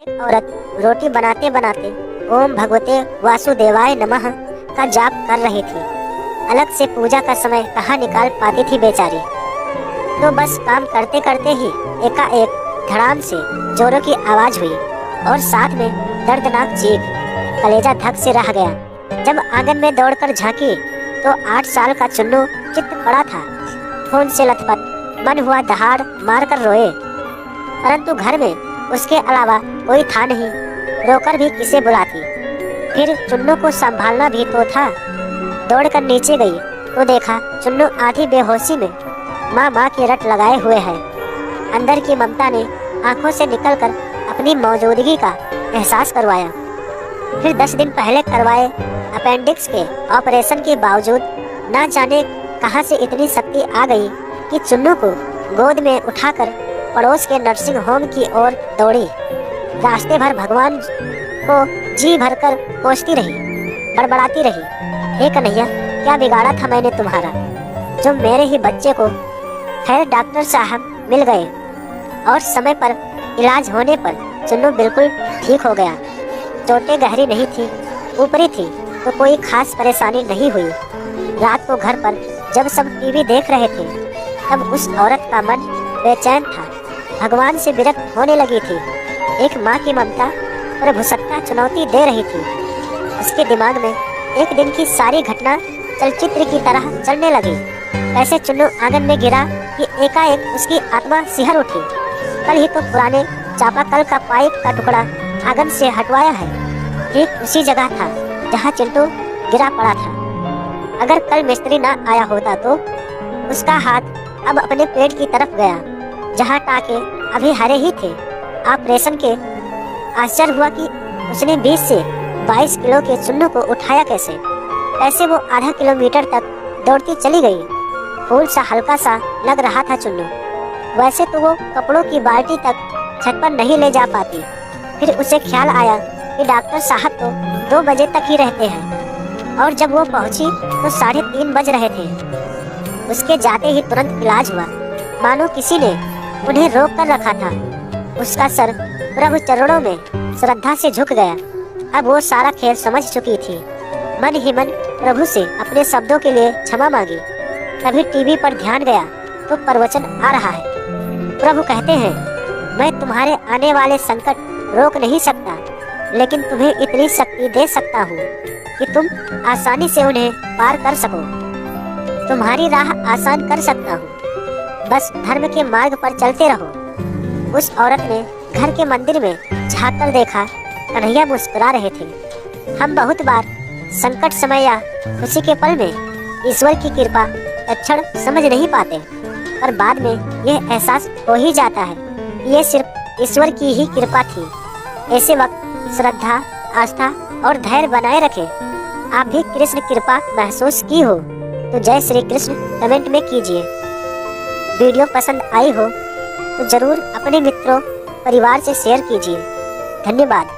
एक औरत रोटी बनाते बनाते ओम भगवते वासुदेवाय नमः का जाप कर रही थी। अलग से पूजा का समय कहाँ निकाल पाती थी बेचारी। तो बस काम करते करते ही एकाएक धड़ाम से जोरों की आवाज हुई और साथ में दर्दनाक चीख। कलेजा धक से रह गया। जब आंगन में दौड़कर झांकी तो 8 साल का चुन्नू चित्त पड़ा था, खून से लथपथ। मन हुआ दहाड़ मार कर रोए, परंतु घर में उसके अलावा कोई था नहीं। रोकर भी किसे बुलाती। फिर चुन्नू को संभालना भी तो था। दौड़कर नीचे गई तो देखा चुन्नू आधी बेहोशी में माँ माँ की रट लगाए हुए है। अंदर की ममता ने आंखों से निकलकर अपनी मौजूदगी का एहसास करवाया। फिर 10 दिन पहले करवाए अपेंडिक्स के ऑपरेशन के बावजूद ना जाने कहां से इतनी शक्ति आ गई कि चुन्नू को गोद में उठाकर पड़ोस के नर्सिंग होम की ओर दौड़ी। रास्ते भर भगवान को जी भरकर कोसती रही, बड़बड़ाती रही, हे कन्हैया, क्या बिगाड़ा था मैंने तुम्हारा, जो मेरे ही बच्चे को। खैर डॉक्टर साहब मिल गए और समय पर इलाज होने पर चुन्नू बिल्कुल ठीक हो गया। चोटें गहरी नहीं थी, ऊपरी थी, तो कोई खास परेशानी नहीं हुई। रात को घर पर जब सब टीवी देख रहे थे तब उस औरत का मन बेचैन था, भगवान से विरक्त होने लगी थी। एक माँ की ममता प्रभुसत्ता चुनौती दे रही थी। उसके दिमाग में एक दिन की सारी घटना चलचित्र की तरह चलने लगी। ऐसे चुन्नू आंगन में गिरा कि एकाएक उसकी आत्मा सिहर उठी। कल ही तो पुराने चापाकल का पाइप का टुकड़ा आंगन से हटवाया है, ठीक उसी जगह था जहाँ चिंटू गिरा पड़ा था। अगर कल मिस्त्री ना आया होता तो उसका हाथ अब अपने पेट की तरफ गया, जहाँ टाके अभी हरे ही थे। ऑपरेशन के आश्चर्य हुआ कि उसने 20 से 22 किलो के चुन्नू को उठाया कैसे। ऐसे वो आधा किलोमीटर तक दौड़ती चली गई। फूल सा हल्का सा लग रहा था चुन्नू। वैसे तो वो कपड़ों की बाल्टी तक छत पर नहीं ले जा पाती। फिर उसे ख्याल आया कि डॉक्टर साहब तो 2 बजे तक ही रहते हैं और जब वो पहुंची तो 3:30 बज रहे थे। उसके जाते ही तुरंत इलाज हुआ, मानो किसी ने उन्हें रोक कर रखा था। उसका सर प्रभु चरणों में श्रद्धा से झुक गया। अब वो सारा खेल समझ चुकी थी। मन ही मन प्रभु से अपने शब्दों के लिए क्षमा मांगी। तभी टीवी पर ध्यान गया तो प्रवचन आ रहा है। प्रभु कहते हैं, मैं तुम्हारे आने वाले संकट रोक नहीं सकता, लेकिन तुम्हें इतनी शक्ति दे सकता हूँ कि तुम आसानी से उन्हें पार कर सको। तुम्हारी राह आसान कर सकता हूँ, बस धर्म के मार्ग पर चलते रहो। उस औरत ने घर के मंदिर में झांक कर देखा, कन्हैया मुस्कुरा रहे थे। हम बहुत बार संकट समय या खुशी के पल में ईश्वर की कृपा तत्क्षण समझ नहीं पाते, पर बाद में यह एहसास हो ही जाता है कि ये सिर्फ ईश्वर की ही कृपा थी। ऐसे वक्त श्रद्धा, आस्था और धैर्य बनाए रखें। आप भी कृष्ण कृपा महसूस की हो तो जय श्री कृष्ण कमेंट में कीजिए। वीडियो पसंद आई हो तो जरूर अपने मित्रों, परिवार से शेयर कीजिए। धन्यवाद।